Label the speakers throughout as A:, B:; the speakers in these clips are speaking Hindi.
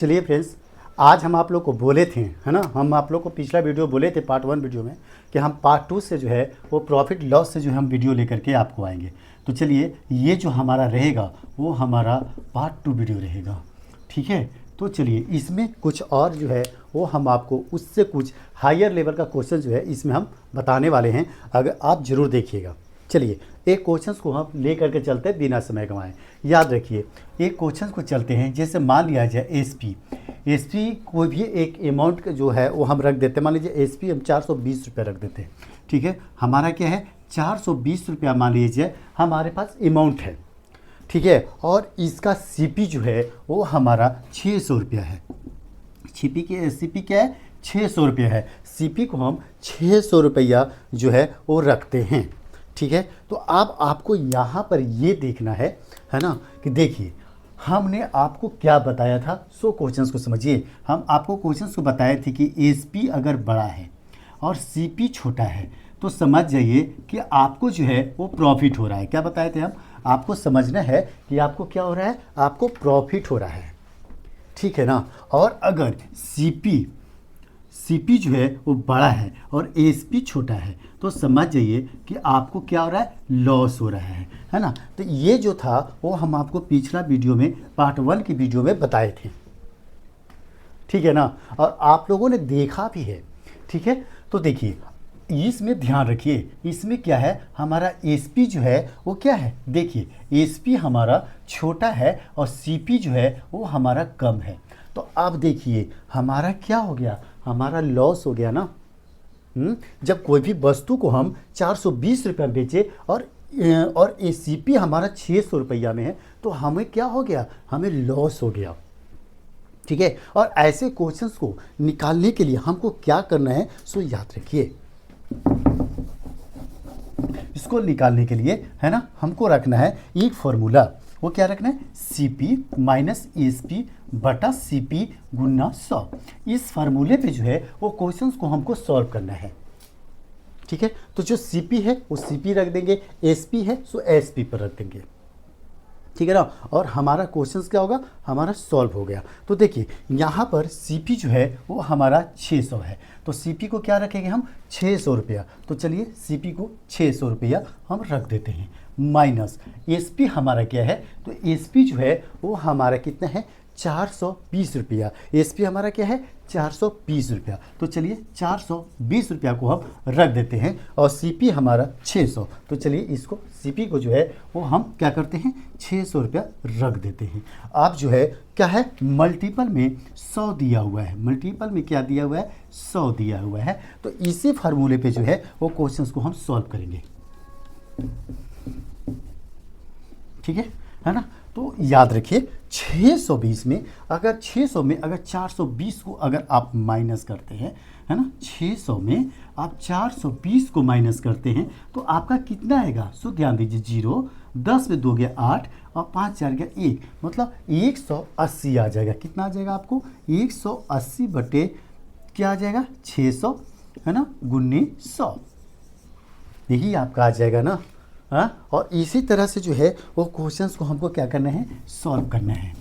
A: चलिए फ्रेंड्स, आज हम आप लोग को बोले थे, है ना, हम आप लोग को पिछला वीडियो बोले थे पार्ट 1 वीडियो में कि हम पार्ट 2 से जो है वो प्रॉफिट लॉस से जो है हम वीडियो लेकर के आपको आएंगे। तो चलिए ये जो हमारा रहेगा वो हमारा पार्ट 2 वीडियो रहेगा, ठीक है। तो चलिए इसमें कुछ और जो है वो हम आपको उससे कुछ हायर लेवल का क्वेश्चन जो है इसमें हम बताने वाले हैं, अगर आप ज़रूर देखिएगा। चलिए एक क्वेश्चंस को हम ले करके चलते हैं बिना समय गंवाए। याद रखिए एक क्वेश्चन को चलते हैं, जैसे मान लिया जाए एसपी कोई भी एक अमाउंट जो है वो हम रख देते हैं। मान लीजिए एसपी हम 420 रुपये रख देते हैं, ठीक है। हमारा क्या है 420 रुपया मान लीजिए हमारे पास अमाउंट है, ठीक है। और इसका सीपी जो है वो हमारा 600 रुपया है। सीपी क्या है 600 रुपया है। सीपी को हम 600 रुपया जो है वो रखते हैं, ठीक है। तो अब आपको यहाँ पर ये देखना है ना, कि देखिए हमने आपको क्या बताया था। सो क्वेश्चंस को समझिए, हम आपको क्वेश्चंस को बताए थे कि एसपी अगर बड़ा है और सीपी छोटा है तो समझ जाइए कि आपको जो है वो प्रॉफिट हो रहा है। क्या बताए थे हम, आपको समझना है कि आपको क्या हो रहा है, आपको प्रॉफिट हो रहा है, ठीक है ना। और अगर सीपी जो है वो बड़ा है और एसपी छोटा है तो समझ जाइए कि आपको क्या हो रहा है, लॉस हो रहा है ना। तो ये जो था वो हम आपको पिछला वीडियो में पार्ट 1 की वीडियो में बताए थे, ठीक है ना। और आप लोगों ने देखा भी है, ठीक है। तो देखिए इसमें ध्यान रखिए, इसमें क्या है हमारा एसपी जो है वो क्या है, देखिए एसपी हमारा छोटा है और सीपी जो है वो हमारा कम है। तो अब देखिए हमारा क्या हो गया, हमारा लॉस हो गया ना। जब कोई भी वस्तु को हम 420 रुपये में बेचे और एसीपी हमारा 600 रुपया में है तो हमें क्या हो गया, हमें लॉस हो गया, ठीक है। और ऐसे क्वेश्चंस को निकालने के लिए हमको क्या करना है, सो याद रखिए इसको निकालने के लिए है ना हमको रखना है एक फॉर्मूला। वो क्या रखना है, सीपी माइनस एसपी बटा सीपी गुना 100। इस फार्मूले पे जो है वो क्वेश्चंस को हमको सॉल्व करना है, ठीक है। तो जो सीपी है वो सीपी रख देंगे, एसपी है सो एसपी पर रख देंगे, ठीक है ना। और हमारा क्वेश्चंस क्या होगा, हमारा सॉल्व हो गया। तो देखिए यहाँ पर सीपी जो है वो हमारा 600 है, तो सीपी को क्या रखेंगे हम 600 रुपया। तो चलिए सीपी को 600 रुपया हम रख देते हैं, माइनस एसपी हमारा क्या है, तो एसपी जो है वो हमारा कितना है 420 रुपया। एसपी हमारा क्या है 420 रुपया। तो चलिए 420 रुपया को हम रख देते हैं और सीपी हमारा 600। तो चलिए इसको सीपी को जो है वो हम क्या करते हैं 600 रुपया रख देते हैं। अब जो है क्या है मल्टीपल में 100 दिया हुआ है, मल्टीपल में क्या दिया हुआ है 100 दिया हुआ है। तो इसी फार्मूले पे जो है वो क्वेश्चंस को हम सॉल्व करेंगे, ठीक है ना। तो याद रखिए 620 में अगर 600 में अगर 420 को अगर आप माइनस करते हैं, है ना, 600 में आप 420 को माइनस करते हैं तो आपका कितना आएगा, सो ध्यान दीजिए 0 10 में 2 गया 8 और 5 4 गया 1, मतलब 180 आ जाएगा। कितना आ जाएगा आपको 180 बटे क्या आ जाएगा 600, है ना, गुने 100, यही आपका आ जाएगा ना। हाँ, और इसी तरह से जो है वो क्वेश्चंस को हमको क्या करना है, सॉल्व करना है,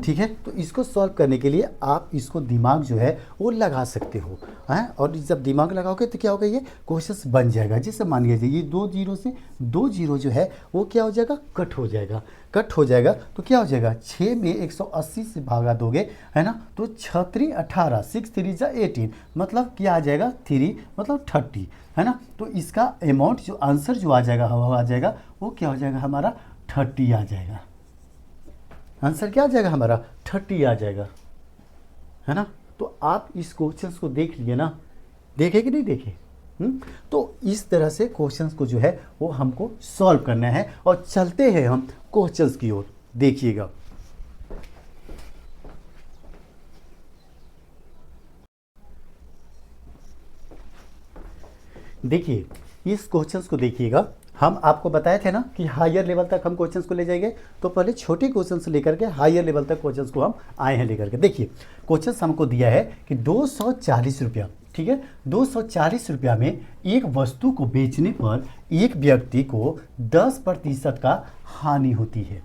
A: ठीक है। तो इसको सॉल्व करने के लिए आप इसको दिमाग जो है वो लगा सकते हो, हैं। और जब दिमाग लगाओगे तो क्या होगा, ये क्वेश्चंस बन जाएगा। जैसे मान लीजिए ये 2 जीरो से 2 जीरो जो है वो क्या हो जाएगा, कट हो जाएगा। कट हो जाएगा तो क्या हो जाएगा 6 में 180 से भागा दोगे, है ना, तो 6 3 18 6 3 जा 18, मतलब क्या आ जाएगा 3 मतलब 30, है ना। तो इसका अमाउंट जो आंसर जो आ जाएगा वो क्या हो जाएगा हमारा 30 आ जाएगा। आंसर क्या आ जाएगा हमारा 30 आ जाएगा, है ना। तो आप इस क्वेश्चंस को देख लिए ना, देखे कि नहीं देखे। तो इस तरह से क्वेश्चंस को जो है वो हमको सॉल्व करना है। और चलते हैं हम क्वेश्चंस की ओर, देखिएगा। देखिए इस क्वेश्चंस को देखिएगा, हम आपको बताए थे ना कि हायर लेवल तक हम क्वेश्चंस को ले जाएंगे। तो पहले छोटे क्वेश्चन से लेकर के हायर लेवल तक क्वेश्चंस को हम आए हैं लेकर के। देखिए क्वेश्चन हमको दिया है कि 240 रुपया, ठीक है, 240 रुपया में एक वस्तु को बेचने पर एक व्यक्ति को 10% का हानि होती है।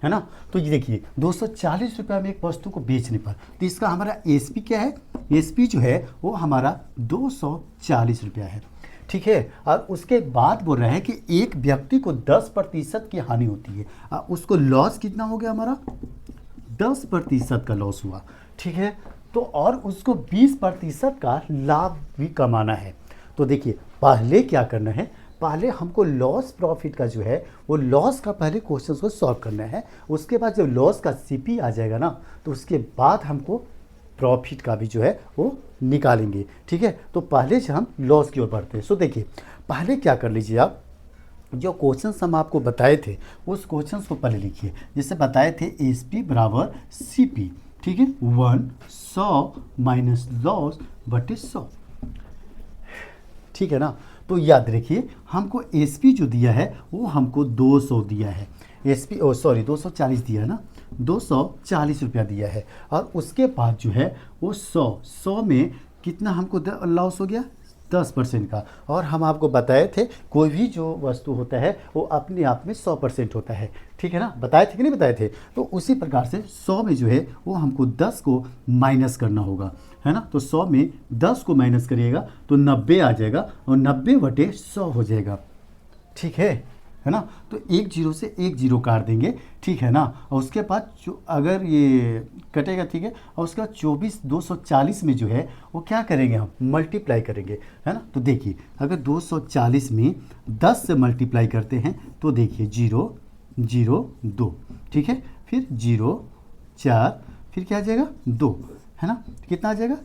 A: है ना। तो ये देखिए 240 रुपये में एक वस्तु को बेचने पर, तो इसका हमारा एसपी क्या है, एसपी जो है वो हमारा 240 रुपया है, ठीक है। और उसके बाद बोल रहा है कि एक व्यक्ति को 10% की हानि होती है, उसको लॉस कितना हो गया हमारा, 10% का लॉस हुआ, ठीक है। तो और उसको 20% का लाभ भी कमाना है। तो देखिए पहले क्या करना है, पहले हमको लॉस प्रॉफिट का जो है वो लॉस का पहले क्वेश्चन को सॉल्व करना है। उसके बाद जब लॉस का सीपी आ जाएगा ना, तो उसके बाद हमको प्रॉफिट का भी जो है वो निकालेंगे, ठीक है। तो पहले से हम लॉस की ओर बढ़ते हैं। सो देखिए पहले क्या कर लीजिए आप, जो क्वेश्चंस हम आपको बताए थे उस क्वेश्चंस को पहले लिखिए। जैसे बताए थे एस पी बराबर सी पी, ठीक है, 100 माइनस लॉस बटे 100, ठीक है ना। तो याद रखिए हमको एस पी जो दिया है वो हमको 200 दिया है, एस पी 240 दिया है ना, 240 रुपया दिया है। और उसके बाद जो है वो 100 में कितना हमको लॉस हो गया, 10% का। और हम आपको बताए थे कोई भी जो वस्तु होता है वो अपने आप में 100% होता है, ठीक है ना, बताए थे कि नहीं बताए थे। तो उसी प्रकार से 100 में जो है वो हमको 10 को माइनस करना होगा, है ना। तो 100 में 10 को माइनस करिएगा तो 90 आ जाएगा, और 90 बटे 100 हो जाएगा, ठीक है ना। तो एक जीरो से एक जीरो काट देंगे, ठीक है ना। और उसके बाद जो अगर ये कटेगा, ठीक है, और उसके बाद 240 में जो है वो क्या करेंगे, हम मल्टीप्लाई करेंगे, है ना। तो देखिए अगर 240 में 10 से मल्टीप्लाई करते हैं तो देखिए 0 0 2, ठीक है, फिर 0 4, फिर क्या आ जाएगा 2, है ना। कितना आ जाएगा,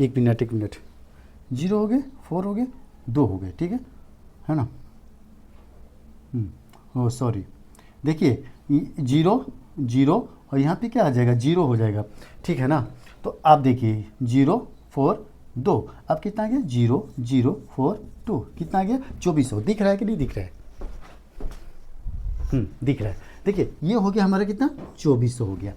A: एक मिनट, 0 हो गए, 4 हो गए, 2 हो गए, ठीक है ना। सॉरी, देखिए 0 0 और यहाँ पे क्या आ जाएगा, 0 हो जाएगा, ठीक है ना। तो आप देखिए 0 4 2, अब कितना आ गया, 0 0 4 2, कितना आ गया 2400। दिख रहा है कि नहीं दिख रहा है, दिख रहा है। देखिए ये हो गया हमारा कितना, 2400 हो गया,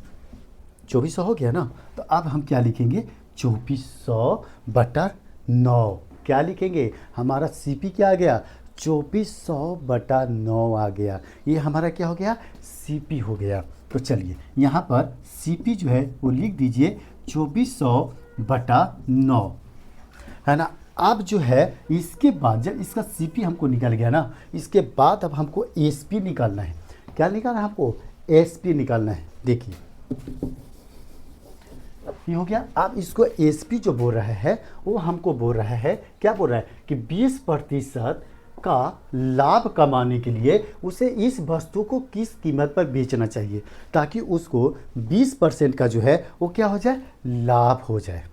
A: 2400 हो गया ना। तो अब हम क्या लिखेंगे, 2400 बटा 9, क्या लिखेंगे, हमारा सीपी क्या आ गया, 2400 बटा 9 आ गया। ये हमारा क्या हो गया, सीपी हो गया। तो चलिए यहाँ पर सीपी जो है वो लिख दीजिए 2400 बटा 9, है ना। अब जो है इसके बाद जब इसका सीपी हमको निकल गया ना, इसके बाद अब हमको एसपी निकालना है। क्या निकालना है हमको, एसपी निकालना है। देखिए ये हो गया। अब इसको एसपी जो बोल रहा है वो हमको बोल रहा है, क्या बोल रहा है कि 20% का लाभ कमाने के लिए उसे इस वस्तु को किस कीमत पर बेचना चाहिए, ताकि उसको 20% का जो है वो क्या हो जाए, लाभ हो जाए,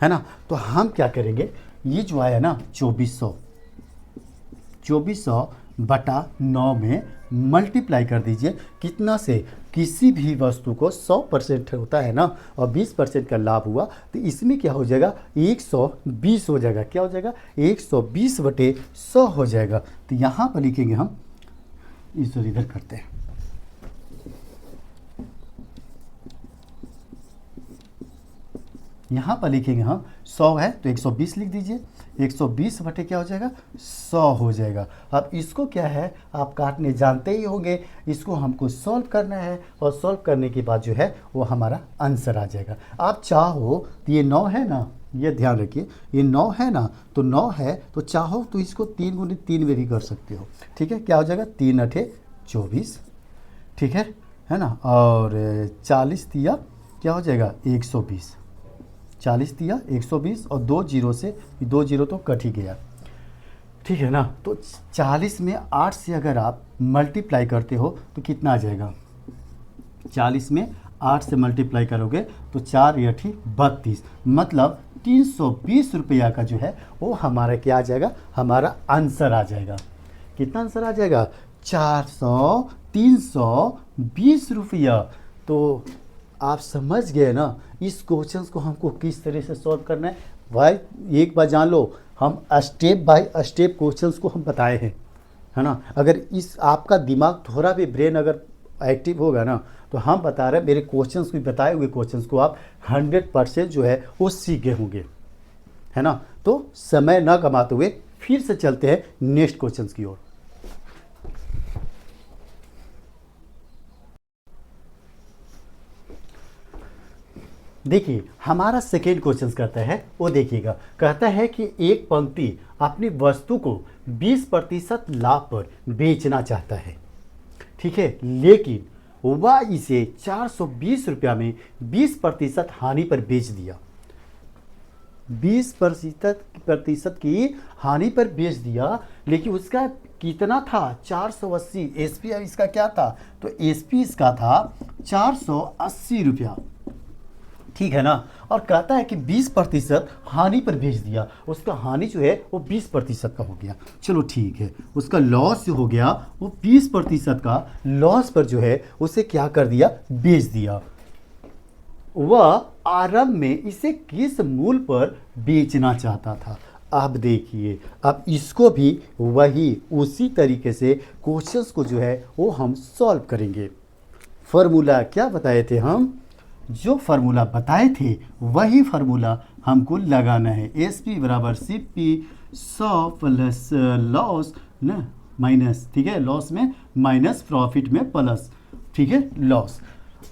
A: है ना। तो हम क्या करेंगे, ये जो आया ना 2400 बटा 9 में मल्टीप्लाई कर दीजिए, कितना से, किसी भी वस्तु को 100% होता है ना, और 20% का लाभ हुआ तो इसमें क्या हो जाएगा, 120 हो जाएगा। क्या हो जाएगा, 120 बटे 100 हो जाएगा। तो यहाँ पर लिखेंगे हम, इस इधर करते हैं, यहाँ पर लिखेंगे हम 100 है तो 120 लिख दीजिए, 120 बटे क्या हो जाएगा, 100 हो जाएगा। अब इसको क्या है, आप काटने जानते ही होंगे, इसको हमको सॉल्व करना है, और सॉल्व करने के बाद जो है वो हमारा आंसर आ जाएगा। आप चाहो तो ये 9 है ना, ये ध्यान रखिए, ये 9 है ना, तो 9 है तो चाहो तो इसको 3 गुने 3 में भी कर सकते हो, ठीक है। क्या हो जाएगा, 3 अठे 24, ठीक है ना। और 40 दिया क्या हो जाएगा, 120, 40 दिया 120, और 2 जीरो से 2 जीरो तो कट ही गया, ठीक है ना। तो 40 में 8 से अगर आप मल्टीप्लाई करते हो तो कितना आ जाएगा, 40 में 8 से मल्टीप्लाई करोगे तो 4 × 32, मतलब 320 रुपया का जो है वो हमारा क्या आ जाएगा, हमारा आंसर आ जाएगा। कितना आंसर आ जाएगा, 320 रुपया। तो आप समझ गए ना इस क्वेश्चन को हमको किस तरह से सॉल्व करना है। भाई एक बार जान लो, हम स्टेप बाय स्टेप क्वेश्चंस को हम बताए हैं, है ना। अगर इस आपका दिमाग थोड़ा भी ब्रेन अगर एक्टिव होगा ना, तो हम बता रहे हैं मेरे क्वेश्चंस को, बताए हुए क्वेश्चंस को आप 100% जो है वो सीखे होंगे, है ना। तो समय न गंवाते हुए फिर से चलते हैं नेक्स्ट क्वेश्चंस की ओर। देखिए हमारा सेकेंड क्वेश्चन करता है, वो देखिएगा, कहता है कि एक पंक्ति अपनी वस्तु को 20% लाभ पर बेचना चाहता है, ठीक है, लेकिन वह इसे 420 रुपया में 20% हानि पर बेच दिया। 20% की हानि पर बेच दिया, लेकिन उसका कितना था, 480। एसपी इसका क्या था, तो एसपी इसका था 480 रुपया, ठीक है ना। और कहता है कि 20% हानि पर बेच दिया, उसका हानि जो है वो 20% का हो गया। चलो ठीक है, उसका लॉस जो हो गया वो 20% का लॉस पर जो है उसे क्या कर दिया, बेच दिया। वह आरंभ में इसे किस मूल्य पर बेचना चाहता था। अब देखिए, अब इसको भी वही उसी तरीके से क्वेश्चंस को जो है वो हम सॉल्व करेंगे। फॉर्मूला क्या बताए थे हम, जो फार्मूला बताए थे वही फार्मूला हमको लगाना है। एस पी बराबर सी पी 100 प्लस लॉस ना माइनस, ठीक है, लॉस में माइनस प्रॉफिट में प्लस, ठीक है, लॉस।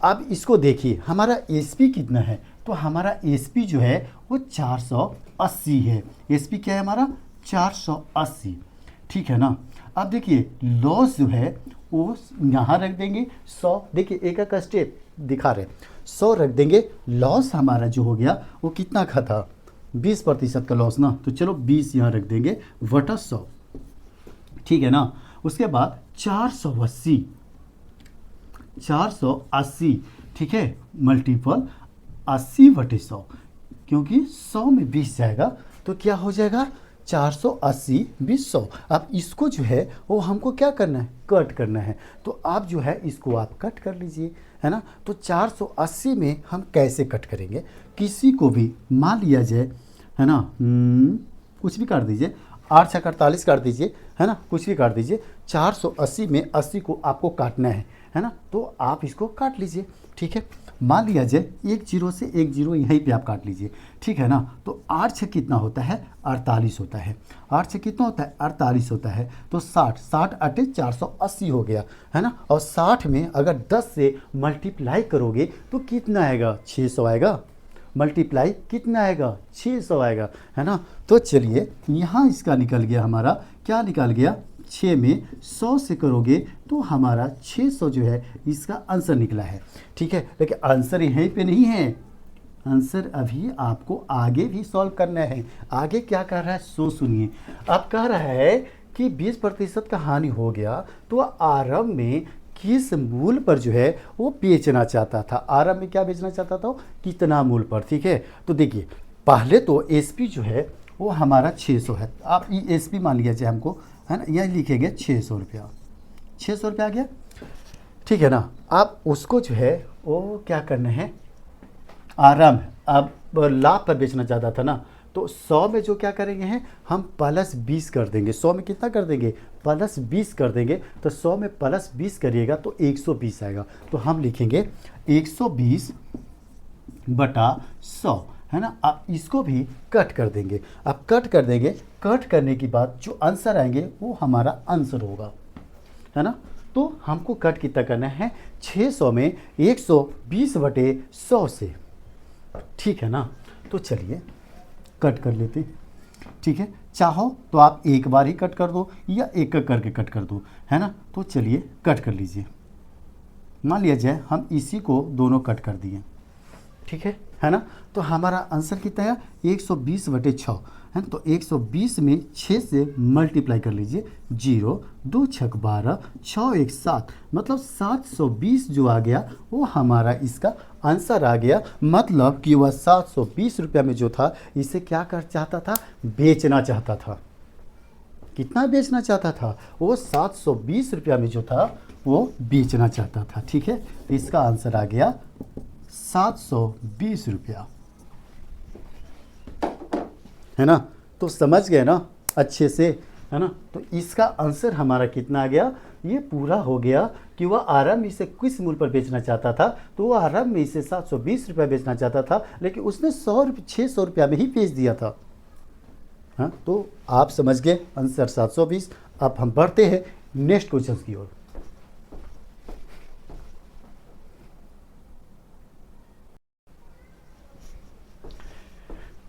A: अब इसको देखिए हमारा एस पी कितना है, तो हमारा एस पी जो है वो 480 है। एस पी क्या है हमारा 480, ठीक है ना। अब देखिए लॉस जो है वो यहाँ रख देंगे 100, देखिए एक एक स्टेप दिखा रहे, 100 रख देंगे। लॉस हमारा जो हो गया वो कितना का था, 20% का लॉस ना, तो चलो 20 यहाँ रख देंगे बटा 100, ठीक है ना। उसके बाद 480, ठीक है, मल्टीपल 80 बटे 100, क्योंकि 100 में 20 जाएगा तो क्या हो जाएगा 480 20 100। अब इसको जो है वो हमको क्या करना है, कट करना है। तो आप जो है इसको आप कट कर लीजिए, है ना। तो 480 में हम कैसे कट करेंगे, किसी को भी मान लिया जाए, है ना, कुछ भी काट दीजिए, 8 छः 48 काट दीजिए, है ना, कुछ भी काट दीजिए। 480 में 80 को आपको काटना है ना, तो आप इसको काट लीजिए, ठीक है। मान लिया जाए एक जीरो से एक जीरो यहीं पे आप काट लीजिए, ठीक है ना। तो 8 छः कितना होता है, 48 होता है। 8 छः कितना होता है, 48 होता है। तो 60 अटे 480 हो गया, है ना। और 60 में अगर 10 से मल्टीप्लाई करोगे तो कितना आएगा, 600 आएगा। मल्टीप्लाई कितना आएगा, 600 आएगा, है ना। तो चलिए यहाँ इसका निकल गया, हमारा क्या निकल गया, 6 में 100 से करोगे तो हमारा 600 जो है इसका आंसर निकला है, ठीक है। लेकिन आंसर यहीं पे नहीं है, आंसर अभी आपको आगे भी सॉल्व करना है। आगे क्या कर रहा है सो सुनिए। अब कह रहा है कि 20% का हानि हो गया तो आरंभ में किस मूल्य पर जो है वो बेचना चाहता था। आरंभ में क्या बेचना चाहता था, कितना मूल्य पर, ठीक है। तो देखिए पहले तो एसपी जो है वो हमारा 600 है। आप ये एसपी मान लिया जाए हमको, है ना, यह लिखेंगे 600 रुपया, 600 रुपया आ गया, ठीक है ना। आप उसको जो है वो क्या करना है, आरंभ अब लाभ पर बेचना चाहता था ना, तो 100 में जो क्या करेंगे हैं हम प्लस 20 कर देंगे। 100 में कितना कर देंगे, प्लस 20 कर देंगे। तो 100 में प्लस 20 करिएगा तो 120 आएगा। तो हम लिखेंगे 120 बटा 100, है ना। अब इसको भी कट कर देंगे। अब कट कर देंगे, कट करने के बाद जो आंसर आएंगे वो हमारा आंसर होगा, है ना। तो हमको कट कितना करना है, 600 में 120 बटे 100 से, ठीक है ना। तो चलिए कट कर लेते हैं, ठीक है। चाहो तो आप एक बार ही कट कर दो या एक एक करके कट कर दो, है ना। तो चलिए कट कर लीजिए। मान लिया जाए हम इसी को दोनों कट कर दिए, ठीक है ना। तो हमारा आंसर कितना है, 120 बटे 6, है ना। तो 120 में 6 से मल्टीप्लाई कर लीजिए, 0 2 6 12 6 1 7, मतलब 720 जो आ गया वो हमारा इसका आंसर आ गया। मतलब कि वह 720 रुपया में जो था इसे क्या कर चाहता था, बेचना चाहता था। कितना बेचना चाहता था, वो 720 रुपया में जो था वो बेचना चाहता था, ठीक है। तो इसका आंसर आ गया 720 रुपया, है ना। तो समझ गए ना अच्छे से, है ना। तो इसका आंसर हमारा कितना आ गया, ये पूरा हो गया कि वह आरंभ इसे किस मूल्य पर बेचना चाहता था। तो वह आरंभ में इसे 720 रुपया बेचना चाहता था, लेकिन उसने 600 रुपया में ही बेच दिया था। हाँ, तो आप समझ गए आंसर 720। अब हम बढ़ते हैं नेक्स्ट क्वेश्चन की ओर।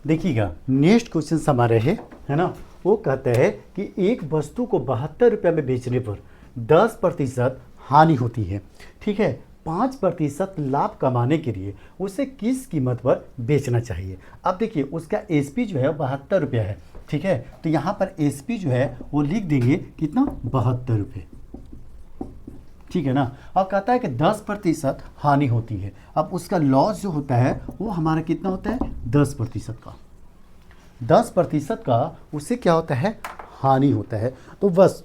A: देखिएगा नेक्स्ट क्वेश्चन हमारे है ना, वो कहता है कि एक वस्तु को 72 रुपये में बेचने पर 10% हानि होती है, ठीक है। 5% लाभ कमाने के लिए उसे किस कीमत पर बेचना चाहिए। अब देखिए उसका एसपी जो है 72 रुपये है, ठीक है। तो यहाँ पर एसपी जो है वो लिख देंगे कितना, 72 रुपये, ठीक है ना। अब कहता है कि 10% हानि होती है। अब उसका लॉस जो होता है वो हमारा कितना होता है, 10% का। 10% का उससे क्या होता है, हानि होता है। तो बस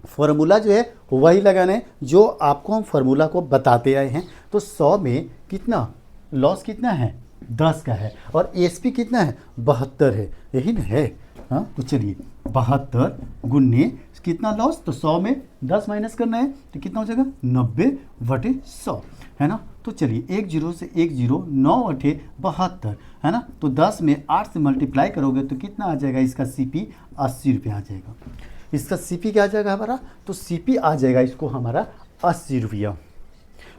A: फॉर्मूला जो है वही लगाना है जो आपको हम फार्मूला को बताते आए हैं। तो 100 में कितना लॉस कितना है, 10 का है, और एसपी कितना है, 72 है, यही ना है। हाँ तो चलिए 72 गुन्ने कितना लॉस, तो 100 में 10 माइनस करना है तो कितना हो जाएगा, 90/100, है ना। तो चलिए 1 0 से 1 0, 9/72, है ना। तो 10 में 8 से मल्टीप्लाई करोगे तो कितना आ जाएगा, इसका सीपी 80 रुपये आ जाएगा। इसका सीपी क्या आ जाएगा हमारा, तो सीपी आ जाएगा इसको हमारा 80 रुपया,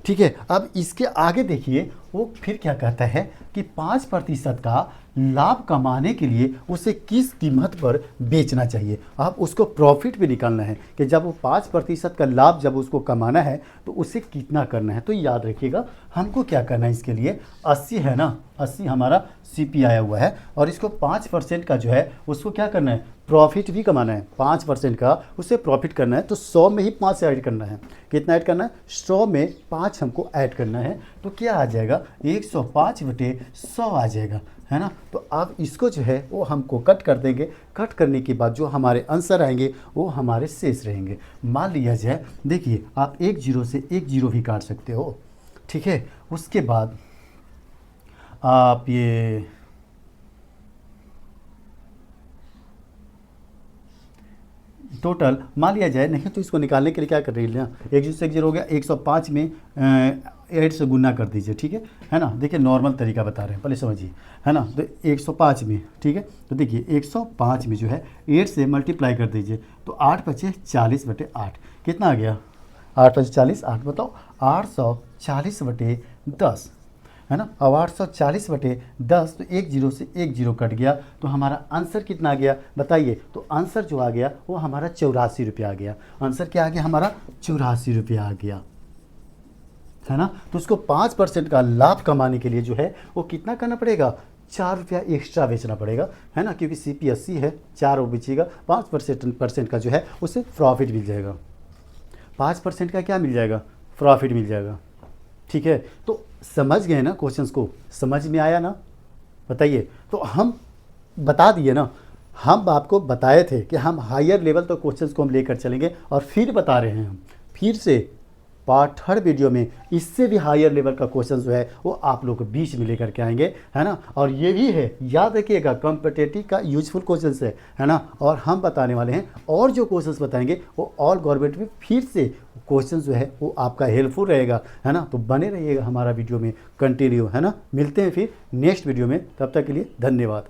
A: ठीक है। अब इसके आगे देखिए वो फिर क्या कहता है कि 5% का लाभ कमाने के लिए उसे किस कीमत पर बेचना चाहिए। अब उसको प्रॉफिट भी निकालना है कि जब वो 5% का लाभ जब उसको कमाना है तो उसे कितना करना है। तो याद रखिएगा हमको क्या करना है, इसके लिए 80 है ना, 80 हमारा सीपी आया हुआ है, और इसको 5% का जो है उसको क्या करना है, प्रॉफिट भी कमाना है। 5% का उसे प्रॉफिट करना है तो 100 में ही 5 ऐड करना है। कितना ऐड करना है, 100 में 5 हमको ऐड करना है। तो क्या आ जाएगा, 105/100 आ जाएगा, है ना। तो अब इसको जो है वो हमको कट कर देंगे। कट करने के बाद जो हमारे आंसर आएंगे वो हमारे शेष रहेंगे। मान लिया जाए, देखिए आप 1 0 से 1 0 भी काट सकते हो, ठीक है। उसके बाद आप ये टोटल मान लिया जाए, नहीं तो इसको निकालने के लिए क्या कर रही है, 1 0 से 1 0 हो गया, 105 में 8 से गुना कर दीजिए, ठीक है ना। देखिए नॉर्मल तरीका बता रहे हैं, पहले समझिए, है ना। तो 105 में, ठीक है, तो देखिए 105 में जो है 8 से मल्टीप्लाई कर दीजिए तो 8 × 40/8 कितना आ गया, 8 × 40 8, बताओ 840/10, है ना। अब 840/10 तो 1 0 से 1 0 कट गया तो हमारा आंसर कितना आ गया बताइए। तो आंसर जो आ गया वो हमारा 84 रुपये आ गया। आंसर क्या आ गया हमारा, 84 रुपये आ गया, है ना। तो उसको 5% का लाभ कमाने के लिए जो है वो कितना करना पड़ेगा, 4 रुपया एक्स्ट्रा बेचना पड़ेगा, है ना। क्योंकि सीपी 80 है, 4 वो बेचेगा, 5% का जो है उसे प्रॉफिट मिल जाएगा। 5% का क्या मिल जाएगा, प्रॉफिट मिल जाएगा, ठीक है। तो समझ गए ना, क्वेश्चंस को समझ में आया ना, बताइए। तो हम बता दिए ना, हम आपको बताए थे कि हम हायर लेवल तो क्वेश्चंस को हम लेकर चलेंगे, और फिर बता रहे हैं हम फिर से पार्ट 3 वीडियो में इससे भी हायर लेवल का क्वेश्चन जो है वो आप लोग के बीच में लेकर के आएंगे, है ना। और ये भी है, याद रखिएगा, कॉम्पिटिटिव का यूजफुल क्वेश्चन है ना। और हम बताने वाले हैं और जो क्वेश्चंस बताएंगे वो ऑल गवर्नमेंट में फिर से क्वेश्चन जो है वो आपका हेल्पफुल रहेगा, है ना। तो बने रहिएगा हमारा वीडियो में कंटिन्यू, है ना। मिलते हैं फिर नेक्स्ट वीडियो में, तब तक के लिए धन्यवाद।